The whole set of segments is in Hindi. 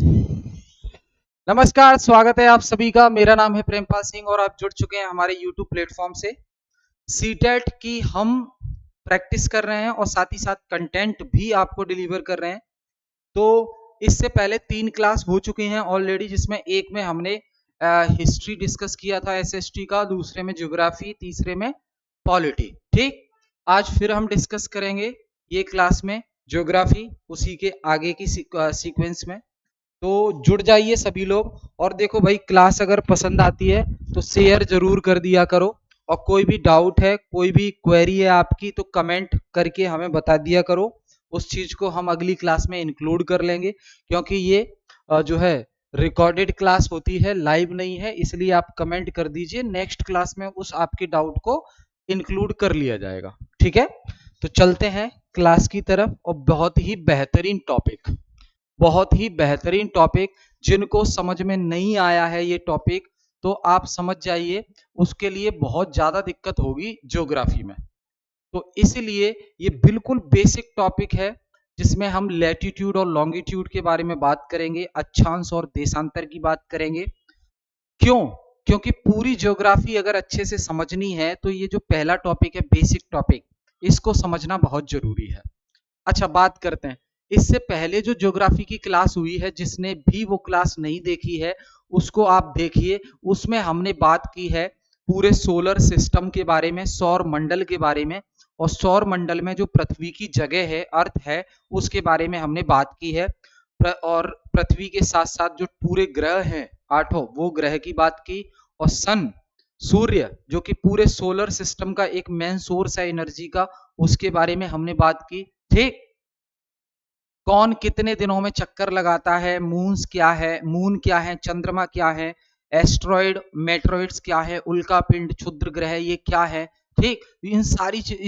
नमस्कार, स्वागत है आप सभी का। मेरा नाम है प्रेमपाल सिंह और आप जुड़ चुके हैं हमारे YouTube प्लेटफॉर्म से। सीटेट की हम प्रैक्टिस कर रहे हैं और साथ ही साथ कंटेंट भी आपको डिलीवर कर रहे हैं। तो इससे पहले 3 क्लास हो चुकी हैं ऑलरेडी, जिसमें एक में हमने हिस्ट्री डिस्कस किया था एसएसटी का, दूसरे में ज्योग्राफी, तीसरे में पॉलिटी। ठीक, आज फिर हम डिस्कस करेंगे ये क्लास में ज्योग्राफी, उसी के आगे की सीक्वेंस में। तो जुड़ जाइए सभी लोग। और देखो भाई, क्लास अगर पसंद आती है तो शेयर जरूर कर दिया करो, और कोई भी डाउट है, कोई भी क्वेरी है आपकी, तो कमेंट करके हमें बता दिया करो। उस चीज को हम अगली क्लास में इंक्लूड कर लेंगे, क्योंकि ये जो है रिकॉर्डेड क्लास होती है, लाइव नहीं है। इसलिए आप कमेंट कर दीजिए, नेक्स्ट क्लास में उस आपके डाउट को इंक्लूड कर लिया जाएगा। ठीक है, तो चलते हैं क्लास की तरफ। और बहुत ही बेहतरीन टॉपिक, जिनको समझ में नहीं आया है ये टॉपिक, तो आप समझ जाइए उसके लिए बहुत ज्यादा दिक्कत होगी ज्योग्राफी में। तो इसलिए ये बिल्कुल बेसिक टॉपिक है, जिसमें हम लैटिट्यूड और लॉन्गिट्यूड के बारे में बात करेंगे, अक्षांश और देशांतर की बात करेंगे। क्यों? क्योंकि पूरी ज्योग्राफी अगर अच्छे से समझनी है तो ये जो पहला टॉपिक है, बेसिक टॉपिक, इसको समझना बहुत जरूरी है। अच्छा, बात करते हैं। इससे पहले जो ज्योग्राफी की क्लास हुई है, जिसने भी वो क्लास नहीं देखी है उसको आप देखिए। उसमें हमने बात की है पूरे सोलर सिस्टम के बारे में, सौर मंडल के बारे में, और सौर मंडल में जो पृथ्वी की जगह है, अर्थ है, उसके बारे में हमने बात की है। और पृथ्वी के साथ साथ जो पूरे ग्रह हैं 8, वो ग्रह की बात की। और सन, सूर्य, जो कि पूरे सोलर सिस्टम का एक मेन सोर्स है एनर्जी का, उसके बारे में हमने बात की। ठीक, कौन कितने दिनों में चक्कर लगाता है, मून्स क्या है, मून क्या है, चंद्रमा क्या है, एस्ट्रॉइड मेट्रॉइड्स क्या है, उल्का पिंड, क्षुद्र ग्रह ये क्या है। ठीक, इन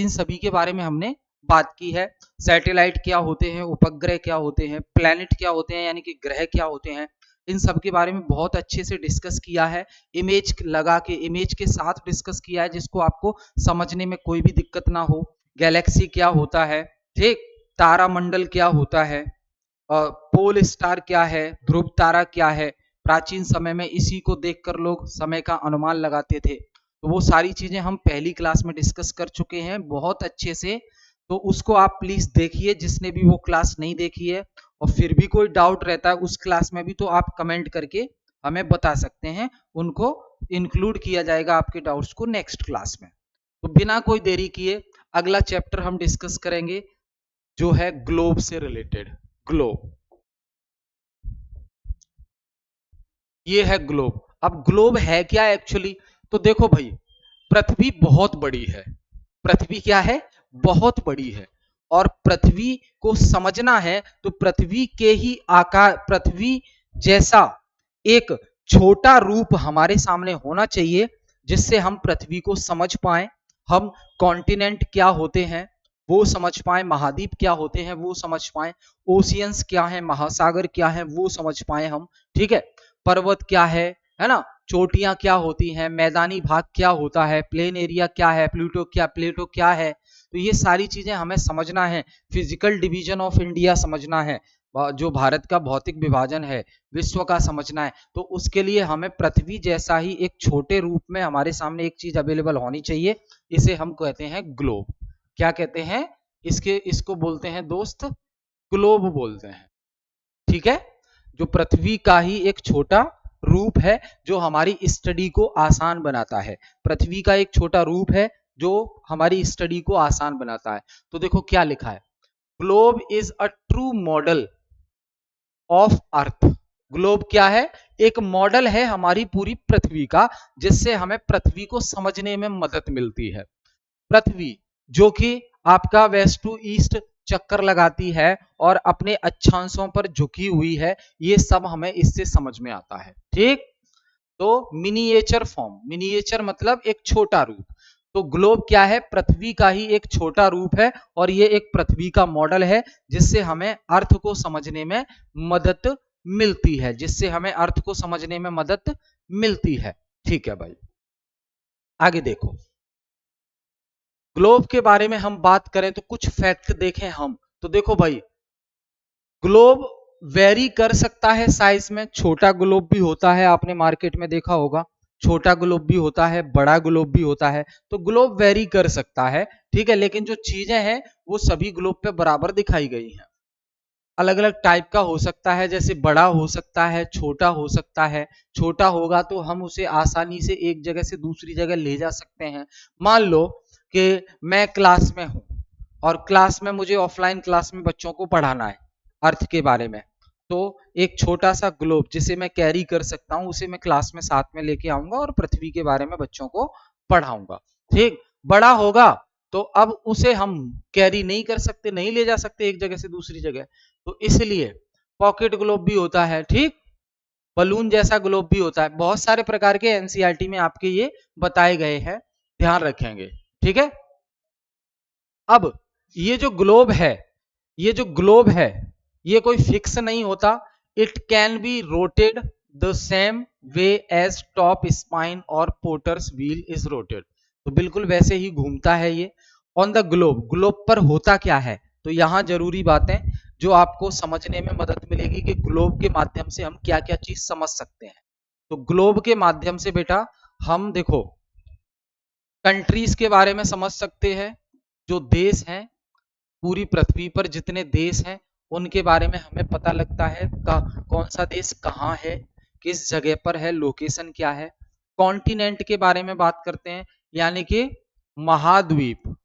सभी के बारे में हमने बात की है। सैटेलाइट क्या होते हैं, उपग्रह क्या होते हैं, प्लैनेट क्या होते हैं यानी कि ग्रह क्या होते हैं, इन सब के बारे में बहुत अच्छे से डिस्कस किया है। इमेज लगा के, इमेज के साथ डिस्कस किया है, जिसको आपको समझने में कोई भी दिक्कत ना हो। गैलेक्सी क्या होता है, ठीक, तारा मंडल क्या होता है, पोल स्टार क्या है, ध्रुव तारा क्या है। प्राचीन समय में इसी को देखकर लोग समय का अनुमान लगाते थे। तो वो सारी चीजें हम पहली क्लास में डिस्कस कर चुके हैं बहुत अच्छे से। तो उसको आप प्लीज देखिए, जिसने भी वो क्लास नहीं देखी है। और फिर भी कोई डाउट रहता है उस क्लास में भी, तो आप कमेंट करके हमें बता सकते हैं, उनको इंक्लूड किया जाएगा आपके डाउट्स को नेक्स्ट क्लास में। तो बिना कोई देरी किए अगला चैप्टर हम डिस्कस करेंगे, जो है ग्लोब से रिलेटेड। ग्लोब, ये है ग्लोब। अब ग्लोब है क्या एक्चुअली? तो देखो भाई, पृथ्वी बहुत बड़ी है। पृथ्वी क्या है? बहुत बड़ी है। और पृथ्वी को समझना है तो पृथ्वी के ही आकार, पृथ्वी जैसा एक छोटा रूप हमारे सामने होना चाहिए, जिससे हम पृथ्वी को समझ पाए। हम कॉन्टिनेंट क्या होते हैं वो समझ पाए, महाद्वीप क्या होते हैं वो समझ पाए, ओशियंस क्या है, महासागर क्या है वो समझ पाए हम। ठीक है, पर्वत क्या है ना, चोटियां क्या होती हैं, मैदानी भाग क्या होता है, प्लेन एरिया क्या है, प्लेटो क्या है। तो ये सारी चीजें हमें समझना है। फिजिकल डिवीजन ऑफ इंडिया समझना है, जो भारत का भौतिक विभाजन है, विश्व का समझना है। तो उसके लिए हमें पृथ्वी जैसा ही एक छोटे रूप में हमारे सामने एक चीज अवेलेबल होनी चाहिए। इसे हम कहते हैं ग्लोब। क्या कहते हैं इसको बोलते हैं दोस्त, ग्लोब बोलते हैं। ठीक है, जो पृथ्वी का ही एक छोटा रूप है, जो हमारी स्टडी को आसान बनाता है। पृथ्वी का एक छोटा रूप है जो हमारी स्टडी को आसान बनाता है। तो देखो क्या लिखा है, globe is a true model of earth. Globe क्या है? एक मॉडल है हमारी पूरी पृथ्वी का, जिससे हमें पृथ्वी को समझने में मदद मिलती है। पृथ्वी जो कि आपका वेस्ट टू ईस्ट चक्कर लगाती है और अपने अक्षांशों पर झुकी हुई है, ये सब हमें इससे समझ में आता है। ठीक, तो मिनिएचर फॉर्म, मिनिएचर मतलब एक छोटा रूप। तो ग्लोब क्या है? पृथ्वी का ही एक छोटा रूप है, और ये एक पृथ्वी का मॉडल है, जिससे हमें अर्थ को समझने में मदद मिलती है, जिससे हमें अर्थ को समझने में मदद मिलती है। ठीक है भाई, आगे देखो। ग्लोब के बारे में हम बात करें तो कुछ फैक्ट देखें हम, तो देखो भाई, ग्लोब वेरी कर सकता है साइज में, छोटा ग्लोब भी होता है, आपने मार्केट में देखा होगा, छोटा ग्लोब भी होता है, बड़ा ग्लोब भी होता है, तो ग्लोब वेरी कर सकता है, ठीक है, लेकिन जो चीजें हैं वो सभी ग्लोब पे बराबर दिखाई गई हैं। अलग अलग टाइप का हो सकता है, जैसे बड़ा हो सकता है, छोटा हो सकता है। छोटा होगा तो हम उसे आसानी से एक जगह से दूसरी जगह ले जा सकते हैं। मान लो कि मैं क्लास में हूं और क्लास में मुझे ऑफलाइन क्लास में बच्चों को पढ़ाना है अर्थ के बारे में, तो एक छोटा सा ग्लोब जिसे मैं कैरी कर सकता हूं उसे मैं क्लास में साथ में लेके आऊंगा और पृथ्वी के बारे में बच्चों को पढ़ाऊंगा। ठीक, बड़ा होगा तो अब उसे हम कैरी नहीं कर सकते, नहीं ले जा सकते एक जगह से दूसरी जगह, तो इसलिए पॉकेट ग्लोब भी होता है, ठीक, बलून जैसा ग्लोब भी होता है, बहुत सारे प्रकार के एनसीईआरटी में आपके ये बताए गए हैं, ध्यान रखेंगे, ठीक है। अब ये जो ग्लोब है, ये जो ग्लोब है ये कोई फिक्स नहीं होता, it can be rotated the same way as top spine और पोटर्स व्हील इज रोटेड, तो बिल्कुल वैसे ही घूमता है ये। ऑन द ग्लोब, ग्लोब पर होता क्या है, तो यहां जरूरी बातें जो आपको समझने में मदद मिलेगी कि ग्लोब के माध्यम से हम क्या क्या चीज समझ सकते हैं। तो ग्लोब के माध्यम से बेटा हम देखो कंट्रीज के बारे में समझ सकते हैं, जो देश हैं पूरी पृथ्वी पर जितने देश हैं उनके बारे में हमें पता लगता है कौन सा देश कहाँ है, किस जगह पर है, लोकेशन क्या है। कॉन्टिनेंट के बारे में बात करते हैं, यानी कि महाद्वीप,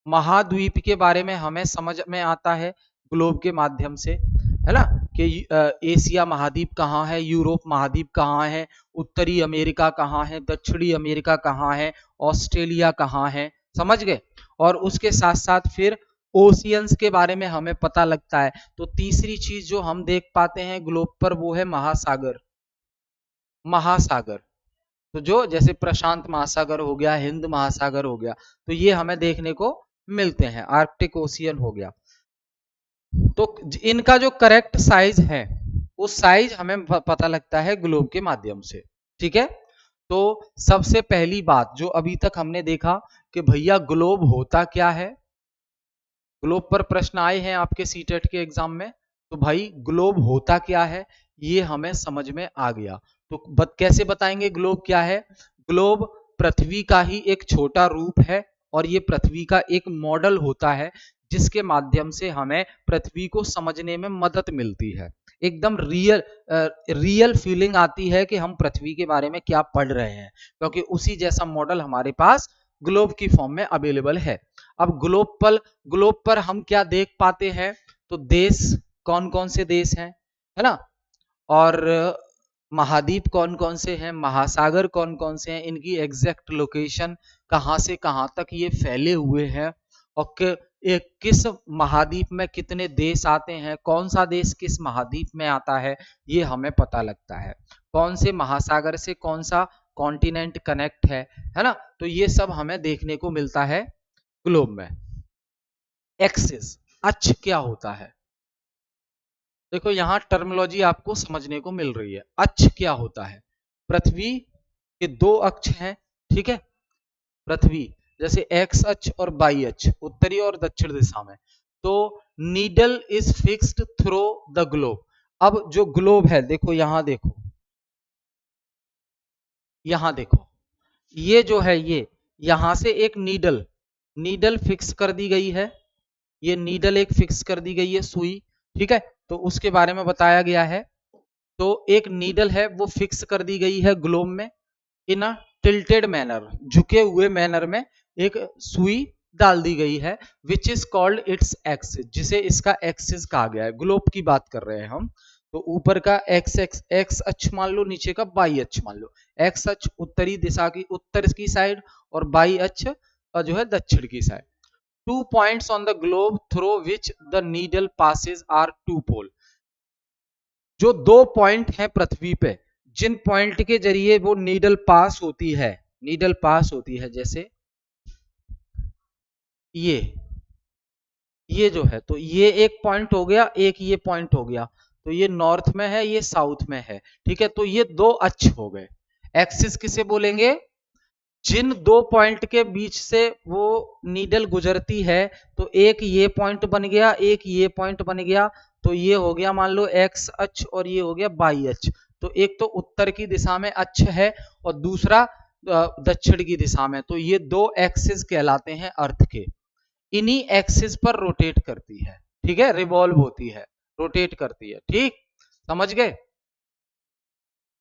महाद्वीप के बारे में हमें समझ में आता है ग्लोब के माध्यम से, है ना, कि एशिया महाद्वीप कहाँ है, यूरोप महाद्वीप कहाँ है, उत्तरी अमेरिका कहाँ है, दक्षिणी अमेरिका कहाँ है, ऑस्ट्रेलिया कहाँ है, समझ गए। और उसके साथ साथ फिर ओशियंस के बारे में हमें पता लगता है। तो तीसरी चीज जो हम देख पाते हैं ग्लोब पर वो है महासागर, महासागर, तो जो जैसे प्रशांत महासागर हो गया, हिंद महासागर हो गया, तो ये हमें देखने को मिलते हैं, आर्कटिक ओशियन हो गया। तो इनका जो करेक्ट साइज है उस साइज हमें पता लगता है ग्लोब के माध्यम से, ठीक है। तो सबसे पहली बात जो अभी तक हमने देखा कि भैया ग्लोब होता क्या है, ग्लोब पर प्रश्न आए हैं आपके सीटेट के एग्जाम में, तो भाई ग्लोब होता क्या है ये हमें समझ में आ गया। तो कैसे बताएंगे ग्लोब क्या है, ग्लोब पृथ्वी का ही एक छोटा रूप है और ये पृथ्वी का एक मॉडल होता है जिसके माध्यम से हमें पृथ्वी को समझने में मदद मिलती है, एकदम रियल फीलिंग आती है कि हम पृथ्वी के बारे में क्या पढ़ रहे हैं, क्योंकि उसी जैसा मॉडल हमारे पास ग्लोब की फॉर्म में अवेलेबल है। अब ग्लोब पर हम क्या देख पाते हैं, तो देश कौन कौन से देश हैं, है ना, और महाद्वीप कौन कौन से हैं, महासागर कौन कौन से हैं, इनकी एग्जैक्ट लोकेशन कहां से कहां तक ये फैले हुए हैं, और किस महाद्वीप में कितने देश आते हैं, कौन सा देश किस महाद्वीप में आता है, ये हमें पता लगता है। कौन से महासागर से कौन सा कॉन्टिनेंट कनेक्ट है ना, तो ये सब हमें देखने को मिलता है ग्लोब में। एक्सिस, अक्ष क्या होता है, देखो यहां टर्मिनोलॉजी आपको समझने को मिल रही है। अक्ष क्या होता है, पृथ्वी के दो अक्ष हैं, ठीक है, पृथ्वी जैसे एक्स अक्ष और वाई अक्ष, उत्तरी और दक्षिण दिशा में, तो needle is fixed through the globe. अब जो ग्लोब है देखो यहां देखो, यहां देखो, ये जो है ये यहां से एक नीडल फिक्स कर दी गई है, ये नीडल एक फिक्स कर दी गई है सुई, ठीक है, तो उसके बारे में बताया गया है। तो एक नीडल है वो फिक्स कर दी गई है ग्लोब में इन अ टिल्टेड मैनर, झुके हुए मैनर में एक सुई डाल दी गई है, which is called its axis, जिसे इसका एक्सिस कहा गया है। ग्लोब की बात कर रहे हैं हम, तो ऊपर का एक्स अक्ष मान लो, नीचे का वाई अक्ष मान लो, एक्स अक्ष उत्तरी दिशा की उत्तर की साइड और वाई अक्ष जो है दक्षिण की side. 2 points on the globe through which the needle passes are two pole, जो दो पॉइंट हैं पृथ्वी पे जिन पॉइंट के जरिए वो नीडल पास होती है, नीडल पास होती है, जैसे ये जो है, तो ये एक पॉइंट हो गया, एक ये पॉइंट हो गया, तो ये नॉर्थ में है, ये साउथ में है, ठीक है, तो ये दो अक्ष हो गए। एक्सिस किसे बोलेंगे, जिन दो पॉइंट के बीच से वो नीडल गुजरती है, तो एक ये पॉइंट बन गया, एक ये पॉइंट बन गया, तो ये हो गया मान लो एक्स अक्ष और ये हो गया वाई अक्ष। तो एक तो उत्तर की दिशा में अक्ष है और दूसरा दक्षिण की दिशा में, तो ये दो एक्सिस कहलाते हैं अर्थ के। इन्हीं एक्सिस पर रोटेट करती है, ठीक है, रिवॉल्व होती है, रोटेट करती है, ठीक, समझ गए।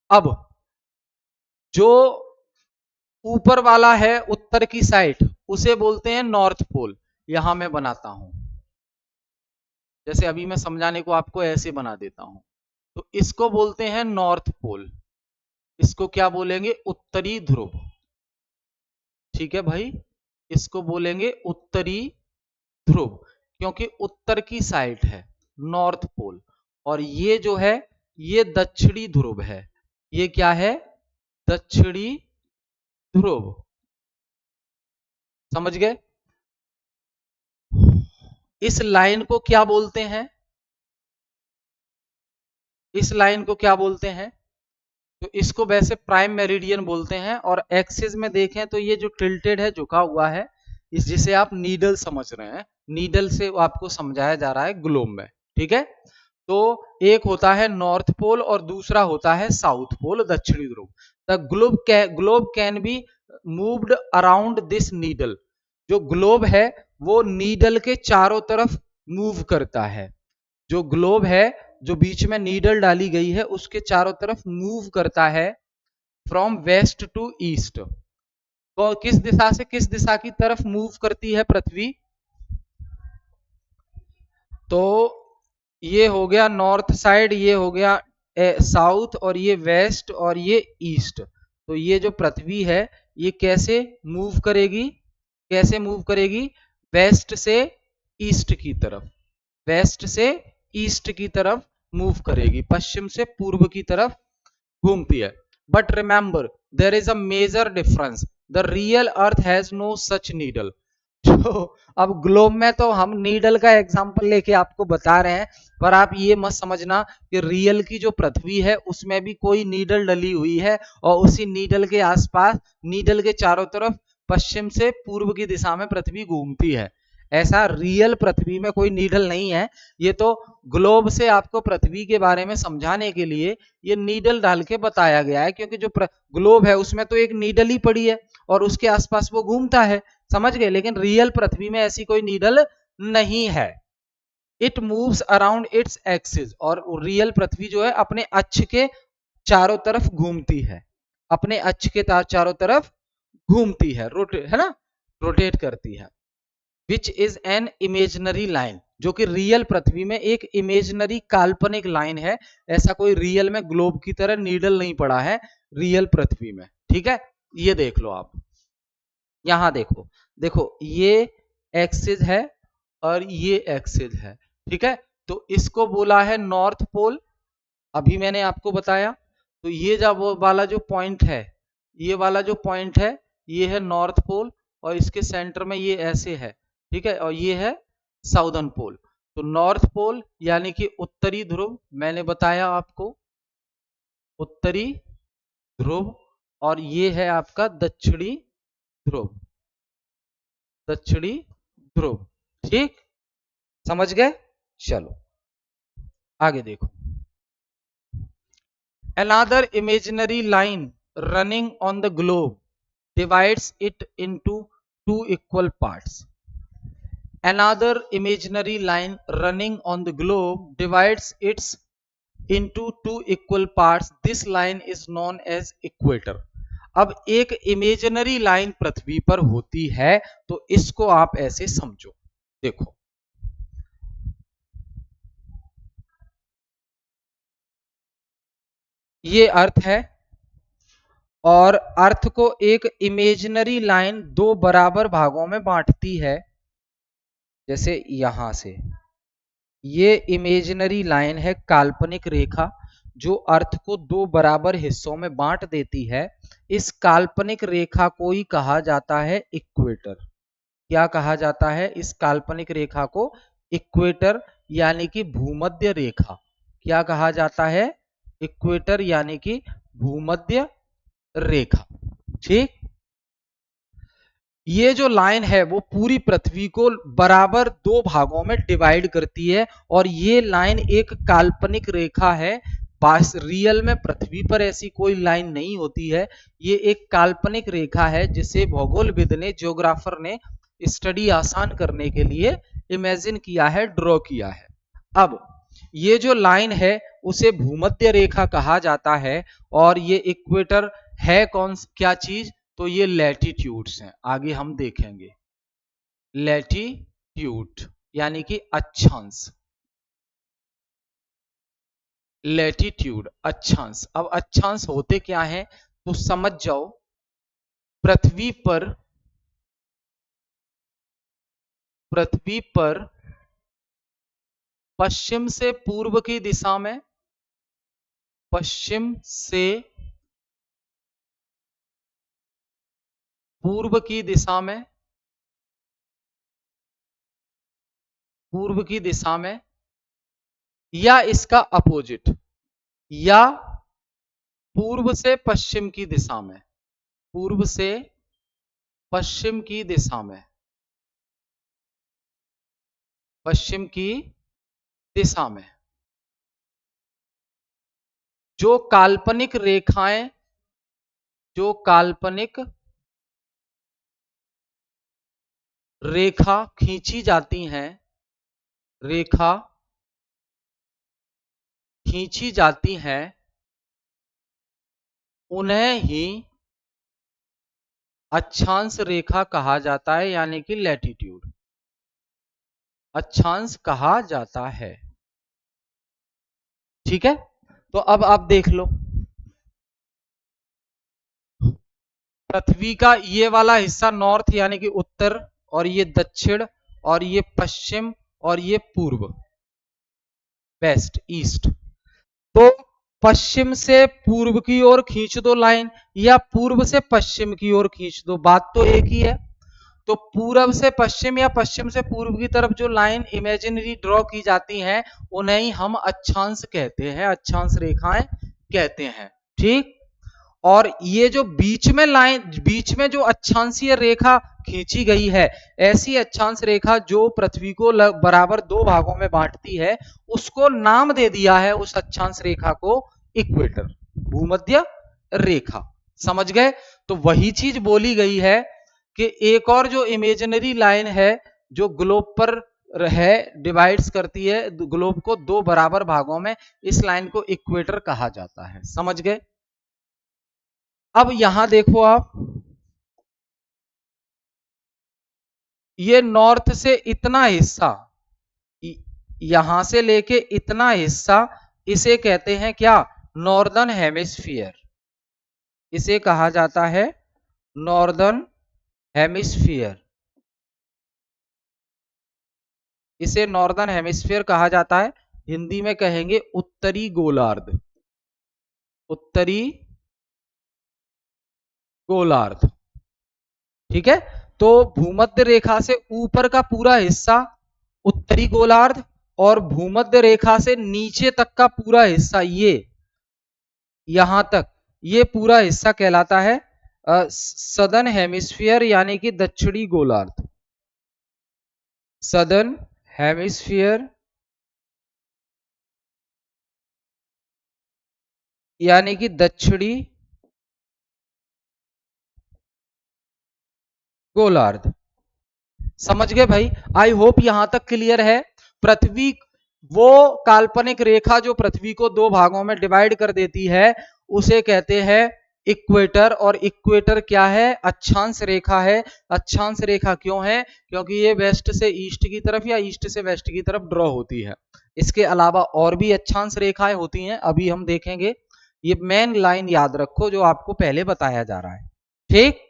अब जो ऊपर वाला है उत्तर की साइड, उसे बोलते हैं नॉर्थ पोल। यहां मैं बनाता हूं, जैसे अभी मैं समझाने को आपको ऐसे बना देता हूं। तो इसको बोलते हैं नॉर्थ पोल, इसको क्या बोलेंगे, उत्तरी ध्रुव, ठीक है भाई, इसको बोलेंगे उत्तरी ध्रुव, क्योंकि उत्तर की साइड है नॉर्थ पोल, और ये जो है ये दक्षिणी ध्रुव है, ये क्या है, दक्षिणी ध्रुव, समझ गए। इस लाइन को क्या बोलते हैं, इस लाइन को क्या बोलते हैं, तो इसको वैसे प्राइम मेरिडियन बोलते हैं, और एक्सिस में देखें तो ये जो टिल्टेड है, झुका हुआ है, इस जिसे आप नीडल समझ रहे हैं, नीडल से आपको समझाया जा रहा है ग्लोब में, ठीक है। तो एक होता है नॉर्थ पोल और दूसरा होता है साउथ पोल, दक्षिणी ध्रुव। The globe can be moved around this needle, जो ग्लोब है वो नीडल के चारों तरफ मूव करता है, जो ग्लोब है जो बीच में नीडल डाली गई है उसके चारों तरफ मूव करता है, फ्रॉम वेस्ट टू ईस्ट। तो किस दिशा से किस दिशा की तरफ मूव करती है पृथ्वी, तो ये हो गया नॉर्थ साइड, ये हो गया साउथ, और ये वेस्ट और ये ईस्ट। तो ये जो पृथ्वी है ये कैसे मूव करेगी, कैसे मूव करेगी, वेस्ट से ईस्ट की तरफ, वेस्ट से ईस्ट की तरफ मूव करेगी, पश्चिम से पूर्व की तरफ घूमती है। But remember there is a major difference, the real earth has no such needle. जो अब ग्लोब में तो हम नीडल का एग्जांपल लेके आपको बता रहे हैं, पर आप ये मत समझना कि रियल की जो पृथ्वी है उसमें भी कोई नीडल डली हुई है और उसी नीडल के आसपास, नीडल के चारों तरफ पश्चिम से पूर्व की दिशा में पृथ्वी घूमती है। ऐसा रियल पृथ्वी में कोई नीडल नहीं है, ये तो ग्लोब से आपको पृथ्वी के बारे में समझाने के लिए ये नीडल डाल के बताया गया है, क्योंकि जो ग्लोब है उसमें तो एक नीडल ही पड़ी है और उसके आसपास वो घूमता है, समझ गए। लेकिन रियल पृथ्वी में ऐसी कोई नीडल नहीं है, it moves around its axis, और रियल पृथ्वी जो है अपने अक्ष के चारों तरफ घूमती है, अपने अक्ष के चारों तरफ घूमती है, रोटेट है ना, रोटेट करती है। Which is an imaginary line, जो कि रियल पृथ्वी में एक इमेजनरी काल्पनिक लाइन है, ऐसा कोई रियल में ग्लोब की तरह नीडल नहीं पड़ा है रियल पृथ्वी में, ठीक है। ये देख लो आप, यहां देखो, देखो ये एक्सिस है और ये एक्सिस है, ठीक है। तो इसको बोला है नॉर्थ पोल, अभी मैंने आपको बताया। तो ये जब वो वाला जो पॉइंट है, ये वाला जो पॉइंट है ये है नॉर्थ पोल, और इसके सेंटर में ये ऐसे है, ठीक है, और ये है साउदर्न पोल। तो नॉर्थ पोल यानी कि उत्तरी ध्रुव, मैंने बताया आपको उत्तरी ध्रुव, और ये है आपका दक्षिणी ध्रुव, दक्षिणी ध्रुव, ठीक, समझ गए। चलो आगे देखो, another imaginary line running on the globe divides it into two equal parts. Another imaginary line running on the globe divides it into two equal parts. This line is known as equator. अब एक इमेजिनरी लाइन पृथ्वी पर होती है तो इसको आप ऐसे समझो, देखो ये अर्थ है, और अर्थ को एक इमेजिनरी लाइन दो बराबर भागों में बांटती है, जैसे यहां से ये इमेजिनरी लाइन है, काल्पनिक रेखा, जो अर्थ को दो बराबर हिस्सों में बांट देती है। इस काल्पनिक रेखा को ही कहा जाता है इक्वेटर। क्या कहा जाता है इस काल्पनिक रेखा को, इक्वेटर यानी कि भूमध्य रेखा। क्या कहा जाता है, इक्वेटर यानी कि भूमध्य रेखा, ठीक। ये जो लाइन है वो पूरी पृथ्वी को बराबर दो भागों में डिवाइड करती है और ये लाइन एक काल्पनिक रेखा है। पास रियल में पृथ्वी पर ऐसी कोई लाइन नहीं होती है, ये एक काल्पनिक रेखा है जिसे भूगोलविद ने, ज्योग्राफर ने स्टडी आसान करने के लिए इमेजिन किया है, ड्रॉ किया है। अब ये जो लाइन है उसे भूमध्य रेखा कहा जाता है और ये इक्वेटर है कौन क्या चीज, तो ये लैटिट्यूड्स हैं, आगे हम देखेंगे। लैटिट्यूड यानी कि अक्षांश, लैटिट्यूड अक्षांश। अब अक्षांश होते क्या है तो समझ जाओ। पृथ्वी पर पश्चिम से पूर्व की दिशा में, पश्चिम से पूर्व की दिशा में, पूर्व की दिशा में या इसका अपोजिट, या पूर्व से पश्चिम की दिशा में, पूर्व से पश्चिम की दिशा में, पश्चिम की दिशा में जो काल्पनिक रेखाएं, जो काल्पनिक रेखा खींची जाती हैं, रेखा खींची जाती हैं, उन्हें ही अक्षांश रेखा कहा जाता है, यानी कि लैटिट्यूड अक्षांश कहा जाता है। ठीक है, तो अब आप देख लो, पृथ्वी का ये वाला हिस्सा नॉर्थ यानी कि उत्तर, और ये दक्षिण, और ये पश्चिम, और ये पूर्व, वेस्ट ईस्ट। तो पश्चिम से पूर्व की ओर खींच दो लाइन या पूर्व से पश्चिम की ओर खींच दो, बात तो एक ही है। तो पूर्व से पश्चिम या पश्चिम से पूर्व की तरफ जो लाइन इमेजिनरी ड्रॉ की जाती हैं उन्हें ही हम अक्षांश कहते हैं, अक्षांश रेखाएं कहते हैं। ठीक, और ये जो बीच में लाइन, बीच में जो अक्षांशीय रेखा खींची गई है, ऐसी अक्षांश रेखा जो पृथ्वी को बराबर दो भागों में बांटती है, उसको नाम दे दिया है, उस अक्षांश रेखा को इक्वेटर, भूमध्य रेखा। समझ गए? तो वही चीज बोली गई है कि एक और जो इमेजिनरी लाइन है जो ग्लोब पर है, डिवाइड्स करती है ग्लोब को दो बराबर भागों में, इस लाइन को इक्वेटर कहा जाता है। समझ गए? अब यहां देखो आप, ये नॉर्थ से इतना हिस्सा, यहां से लेके इतना हिस्सा, इसे कहते हैं क्या, नॉर्दर्न हेमिस्फीयर। इसे कहा जाता है नॉर्दर्न हेमिस्फीयर, इसे नॉर्दर्न हेमिस्फीयर कहा जाता है। हिंदी में कहेंगे उत्तरी गोलार्ध, उत्तरी गोलार्ध। ठीक है, तो भूमध्य रेखा से ऊपर का पूरा हिस्सा उत्तरी गोलार्ध, और भूमध्य रेखा से नीचे तक का पूरा हिस्सा, ये यहां तक, ये पूरा हिस्सा कहलाता है सदर्न हेमिस्फीयर यानी कि दक्षिणी गोलार्ध, सदर्न हेमिस्फीयर यानी कि दक्षिणी गोलार्ध। समझ गए भाई? आई होप यहां तक क्लियर है। पृथ्वी, वो काल्पनिक रेखा जो पृथ्वी को दो भागों में डिवाइड कर देती है, उसे कहते हैं इक्वेटर। और इक्वेटर क्या है? अक्षांश रेखा है। अक्षांश रेखा क्यों है? क्योंकि ये वेस्ट से ईस्ट की तरफ या ईस्ट से वेस्ट की तरफ ड्रॉ होती है। इसके अलावा और भी अक्षांश रेखाएं होती हैं, अभी हम देखेंगे। ये मेन लाइन याद रखो जो आपको पहले बताया जा रहा है। ठीक,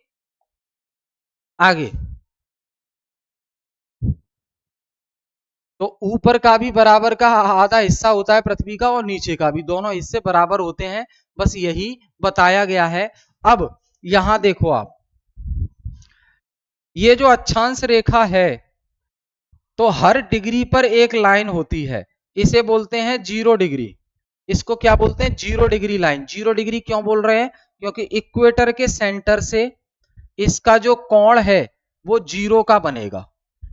आगे, तो ऊपर का भी बराबर का आधा हिस्सा होता है पृथ्वी का, और नीचे का भी, दोनों हिस्से बराबर होते हैं, बस यही बताया गया है। अब यहां देखो आप, ये जो अक्षांश रेखा है, तो हर डिग्री पर एक लाइन होती है, इसे बोलते हैं 0 डिग्री। इसको क्या बोलते हैं? 0 डिग्री लाइन। 0 डिग्री क्यों बोल रहे हैं? क्योंकि इक्वेटर के सेंटर से इसका जो कोण है वो 0 का बनेगा,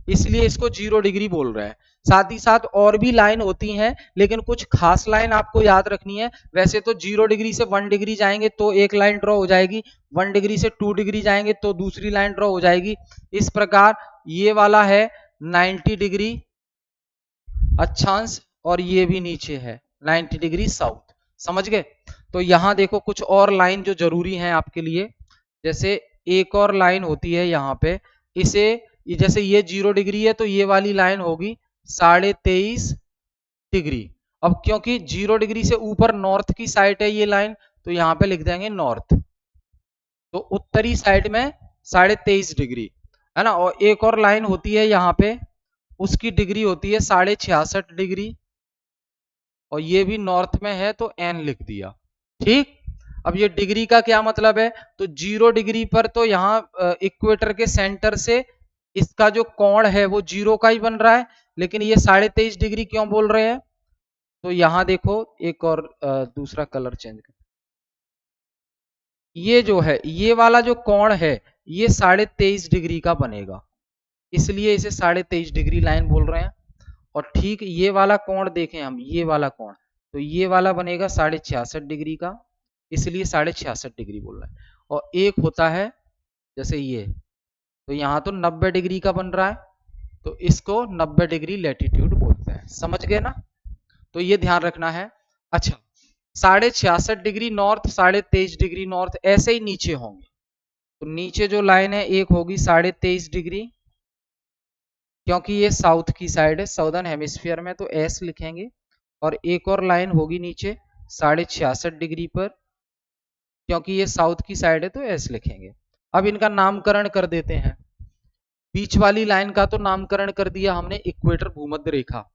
इसलिए इसको 0 डिग्री बोल रहे हैं। साथ ही साथ और भी लाइन होती हैं, लेकिन कुछ खास लाइन आपको याद रखनी है। वैसे तो 0 डिग्री से 1 डिग्री जाएंगे तो एक लाइन ड्रॉ हो जाएगी, 1 डिग्री से 2 डिग्री जाएंगे तो दूसरी लाइन ड्रॉ हो जाएगी। इस प्रकार ये वाला है 90 डिग्री अक्षांश और ये भी नीचे है 90 डिग्री साउथ। समझ गए? तो यहां देखो कुछ और लाइन जो जरूरी है आपके लिए, जैसे एक और लाइन होती है यहाँ पे, इसे जैसे ये 0 डिग्री है तो ये वाली लाइन होगी 23.5 डिग्री। अब क्योंकि 0 डिग्री से ऊपर नॉर्थ की साइड है ये लाइन, तो यहाँ पे लिख देंगे नॉर्थ, तो उत्तरी साइड में 23.5 डिग्री है ना। और एक और लाइन होती है यहाँ पे, उसकी डिग्री होती है 66.5 डिग्री, और ये भी नॉर्थ में है तो एन लिख दिया। ठीक, अब ये डिग्री का क्या मतलब है, तो 0 डिग्री पर तो यहाँ इक्वेटर के सेंटर से इसका जो कोण है वो 0 का ही बन रहा है, लेकिन ये 23.5 डिग्री क्यों बोल रहे हैं, तो यहां देखो एक और दूसरा कलर चेंज कर, ये जो है ये वाला जो कोण है ये 23.5 डिग्री का बनेगा, इसलिए इसे 23.5 डिग्री लाइन बोल रहे हैं। और ठीक ये वाला कोण देखें हम, ये वाला कोण, तो ये वाला बनेगा 66.5 डिग्री का, इसलिए 66.5 डिग्री बोल रहे हैं। और एक होता है जैसे ये, तो यहाँ तो 90 डिग्री का बन रहा है, तो इसको 90 डिग्री लैटिट्यूड बोलते हैं। समझ गए ना? तो ये ध्यान रखना है। अच्छा, 66.5 डिग्री नॉर्थ, 23.5 डिग्री नॉर्थ ऐसे ही नीचे होंगे, तो नीचे जो लाइन है एक होगी 23.5 डिग्री, क्योंकि ये साउथ की साइड है, साउदर्न हेमिस्फीयर में, तो एस लिखेंगे। और एक और लाइन होगी नीचे 66.5 डिग्री पर, क्योंकि ये साउथ की साइड है तो एस लिखेंगे। अब इनका नामकरण कर देते हैं। बीच वाली लाइन का तो नामकरण कर दिया हमने इक्वेटर भूमध्य रेखा,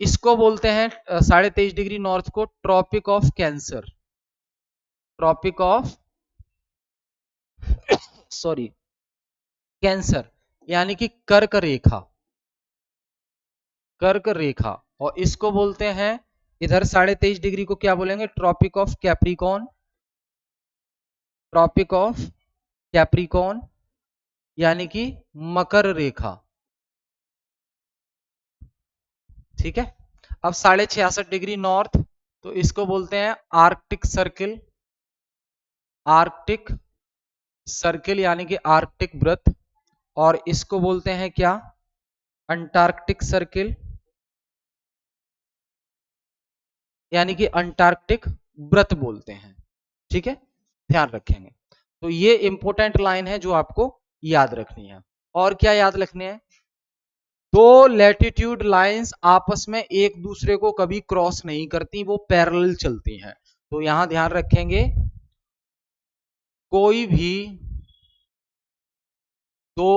इसको बोलते हैं 23.5 डिग्री नॉर्थ को tropic of cancer, tropic of sorry cancer, यानी कि कर्क रेखा, कर्क रेखा। और इसको बोलते हैं इधर 23.5 डिग्री को क्या बोलेंगे, tropic of capricorn, tropic of capricorn यानी कि मकर रेखा। ठीक है, अब 66.5 डिग्री नॉर्थ, तो इसको बोलते हैं आर्कटिक सर्किल, आर्कटिक सर्किल यानी कि आर्कटिक वृत्त। और इसको बोलते हैं क्या, अंटार्कटिक सर्किल यानी कि अंटार्कटिक वृत्त बोलते हैं। ठीक है, ध्यान रखेंगे। तो ये इंपॉर्टेंट लाइन है जो आपको याद रखनी है। और क्या याद रखने हैं, दो लैटिट्यूड लाइंस आपस में एक दूसरे को कभी क्रॉस नहीं करती, वो पैरेलल चलती हैं। तो यहां ध्यान रखेंगे, कोई भी दो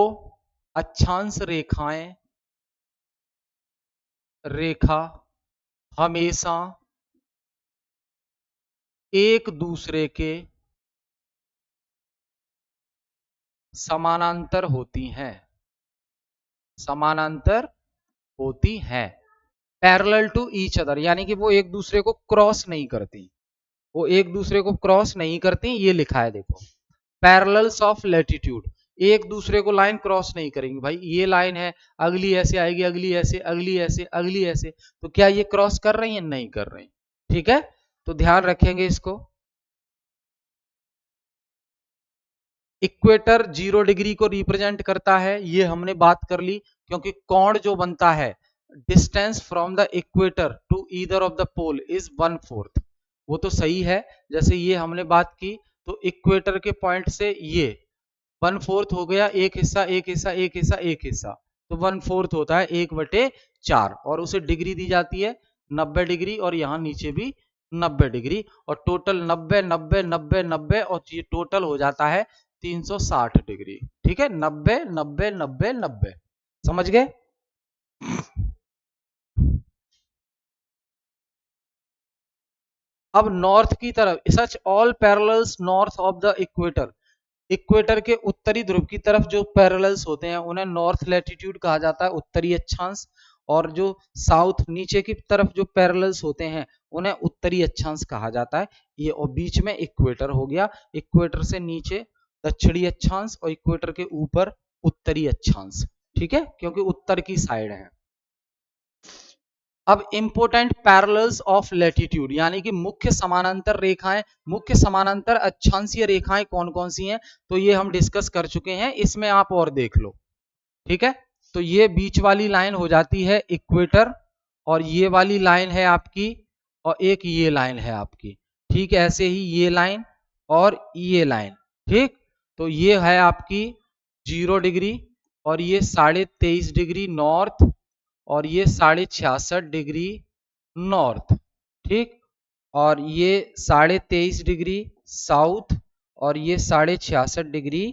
अक्षांश रेखाएं, रेखा हमेशा एक दूसरे के समानांतर होती हैं, समानांतर होती हैं, पैरेलल टू ईच अदर, यानी कि वो एक दूसरे को क्रॉस नहीं करती, वो एक दूसरे को क्रॉस नहीं करती। ये लिखा है देखो, पैरेलल्स ऑफ लैटिट्यूड, एक दूसरे को लाइन क्रॉस नहीं करेंगी। भाई ये लाइन है, अगली ऐसे आएगी, अगली ऐसे, अगली ऐसे, अगली ऐसे, तो क्या ये क्रॉस कर रही है, नहीं कर रही। ठीक है, तो ध्यान रखेंगे इसको। इक्वेटर 0 डिग्री को रिप्रेजेंट करता है, ये हमने बात कर ली, क्योंकि कोण जो बनता है, distance from the equator to either of the pole is 1/4, वो तो सही है। जैसे ये हमने बात की, तो इक्वेटर के पॉइंट से ये 1/4 हो गया, एक हिस्सा एक हिस्सा एक हिस्सा एक हिस्सा, तो 1/4 होता है 1/4, और उसे डिग्री दी जाती है 90 डिग्री, और यहाँ नीचे भी 90 डिग्री, और टोटल 90 90 90 90, और ये टोटल हो जाता है 360 डिग्री। ठीक है, 90 90 90 90, समझ गए? अब नॉर्थ की तरफ, such all parallels north of the equator, equator के उत्तरी ध्रुव की तरफ जो पैरेलल्स होते हैं उन्हें नॉर्थ लैटिट्यूड कहा जाता है, उत्तरी अक्षांश। और जो साउथ नीचे की तरफ जो पैरेलल्स होते हैं उन्हें उत्तरी अक्षांश कहा जाता है। ये और बीच में इक्वेटर हो गया, इक्वेटर से नीचे दक्षिणी अक्षांश, और इक्वेटर के ऊपर उत्तरी अक्षांश, ठीक है, क्योंकि उत्तर की साइड है। अब इंपोर्टेंट पैरेलल्स ऑफ लैटिट्यूड, यानी कि मुख्य समानांतर रेखाएं, मुख्य समानांतर अक्षांशीय रेखाएं कौन कौन सी हैं, तो ये हम डिस्कस कर चुके हैं, इसमें आप और देख लो, ठीक है। तो ये बीच वाली लाइन हो जाती है इक्वेटर, और ये वाली लाइन है आपकी, और एक ये लाइन है आपकी, ठीक है, ऐसे ही ये लाइन और ये लाइन, ठीक। तो ये है आपकी 0 डिग्री, और ये 23.5 डिग्री नॉर्थ, और ये 66.5 डिग्री नॉर्थ, ठीक, और ये 23.5 डिग्री साउथ, और ये 66.5 डिग्री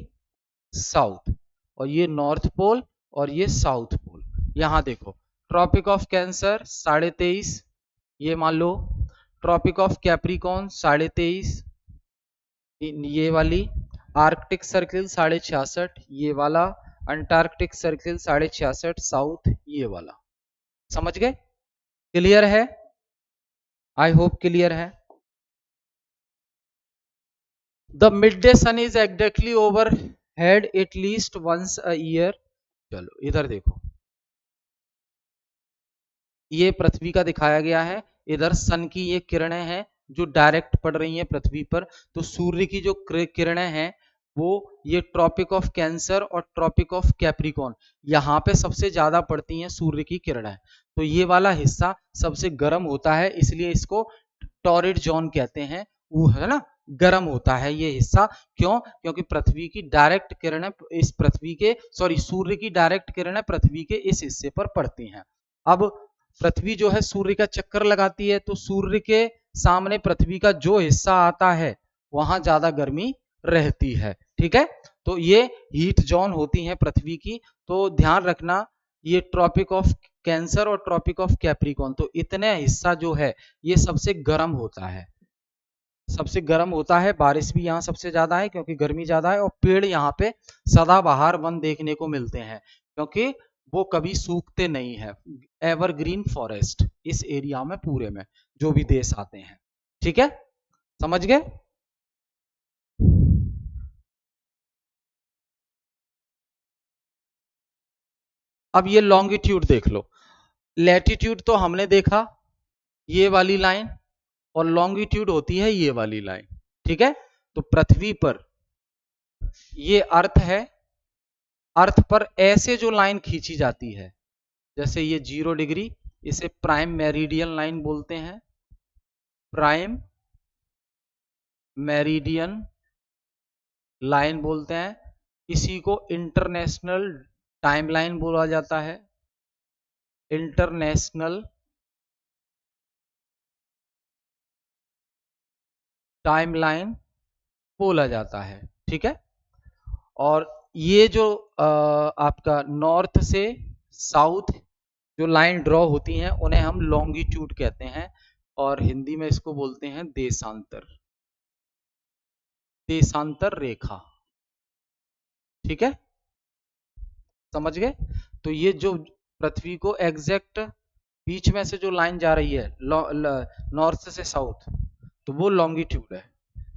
साउथ, और ये नॉर्थ पोल और ये साउथ पोल। यहां देखो, ट्रॉपिक ऑफ कैंसर 23.5, ये मान लो, ट्रॉपिक ऑफ कैप्रिकॉन 23.5, ये वाली, आर्कटिक सर्किल 66.5, ये वाला, अंटार्कटिक सर्किल 66.5 साउथ, ये वाला। समझ गए? क्लियर है? आई होप क्लियर है। The midday sun is exactly overhead at least once a year. चलो इधर देखो, ये पृथ्वी का दिखाया गया है, इधर सन की ये किरणें हैं जो डायरेक्ट पड़ रही हैं पृथ्वी पर। तो सूर्य की जो किरणें हैं वो ये ट्रॉपिक ऑफ कैंसर और ट्रॉपिक ऑफ कैप्रिकॉन, यहाँ पे सबसे ज्यादा पड़ती हैं सूर्य की किरणें। तो ये वाला हिस्सा सबसे गर्म होता है, इसलिए इसको टॉरिड जोन कहते हैं, वो है ना, गर्म होता है ये हिस्सा। क्यों? क्योंकि पृथ्वी की डायरेक्ट किरणें इस पृथ्वी के, सॉरी, सूर्य की डायरेक्ट किरणें पृथ्वी के इस हिस्से पर पड़ती हैं। अब पृथ्वी जो है सूर्य का चक्कर लगाती है, तो सूर्य के सामने पृथ्वी का जो हिस्सा आता है वहां ज्यादा गर्मी रहती है, ठीक है। तो ये हीट जोन होती हैं पृथ्वी की। तो ध्यान रखना, ये ट्रॉपिक ऑफ कैंसर और ट्रॉपिक ऑफ कैप्रिकॉन, तो इतने हिस्सा जो है ये सबसे गर्म होता है, सबसे गर्म होता है। बारिश भी यहाँ सबसे ज्यादा है क्योंकि गर्मी ज्यादा है, और पेड़ यहाँ पे सदाबहार वन देखने को मिलते हैं क्योंकि वो कभी सूखते नहीं है। एवरग्रीन फॉरेस्ट इस एरिया में पूरे में जो भी देश आते हैं, ठीक है, समझ गए? अब ये लॉन्गिट्यूड देख लो, लैटिट्यूड तो हमने देखा ये वाली लाइन, और लॉन्गिट्यूड होती है ये वाली लाइन, ठीक है। तो पृथ्वी पर ये अर्थ है, अर्थ पर ऐसे जो लाइन खींची जाती है, जैसे ये 0 डिग्री, इसे प्राइम मेरिडियन लाइन बोलते हैं, प्राइम मेरिडियन लाइन बोलते हैं। इसी को इंटरनेशनल टाइमलाइन बोला जाता है, इंटरनेशनल टाइमलाइन बोला जाता है, ठीक है। और ये जो आपका नॉर्थ से साउथ जो लाइन ड्रॉ होती हैं उन्हें हम लॉन्गिट्यूड कहते हैं, और हिंदी में इसको बोलते हैं देशांतर, देशांतर रेखा, ठीक है, समझ गए? तो ये जो पृथ्वी को एग्जैक्ट बीच में से जो लाइन जा रही है नॉर्थ से साउथ, तो वो लॉन्गिट्यूड है।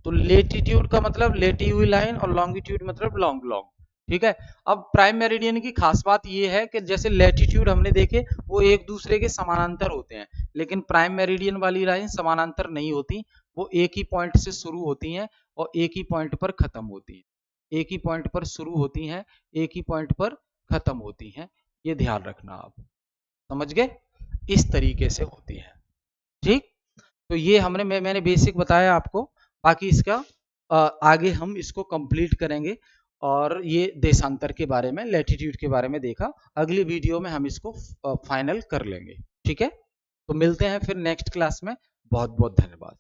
तो लेटीट्यूड का मतलब लेटी हुई लाइन, और लॉन्गिट्यूड मतलब लॉन्ग लॉन्ग, ठीक है। अब प्राइम मेरिडियन की खास बात ये है कि जैसे लेटीट्यूड हमने देखे वो एक दूसरे के समानांतर होते हैं, लेकिन प्राइम मेरिडियन वाली लाइन समानांतर नहीं होती, वो एक ही पॉइंट से शुरू होती हैं और एक ही पॉइंट पर खत्म होती हैं, एक ही पॉइंट पर शुरू होती हैं, एक ही पॉइंट पर खत्म होती हैं। ये ध्यान रखना, आप समझ गए, इस तरीके से होती है, ठीक। तो ये मैंने बेसिक बताया आपको, बाकी इसका आगे हम इसको कंप्लीट करेंगे, और ये देशांतर के बारे में, लैटिट्यूड के बारे में देखा, अगली वीडियो में हम इसको फाइनल कर लेंगे, ठीक है। तो मिलते हैं फिर नेक्स्ट क्लास में, बहुत बहुत धन्यवाद।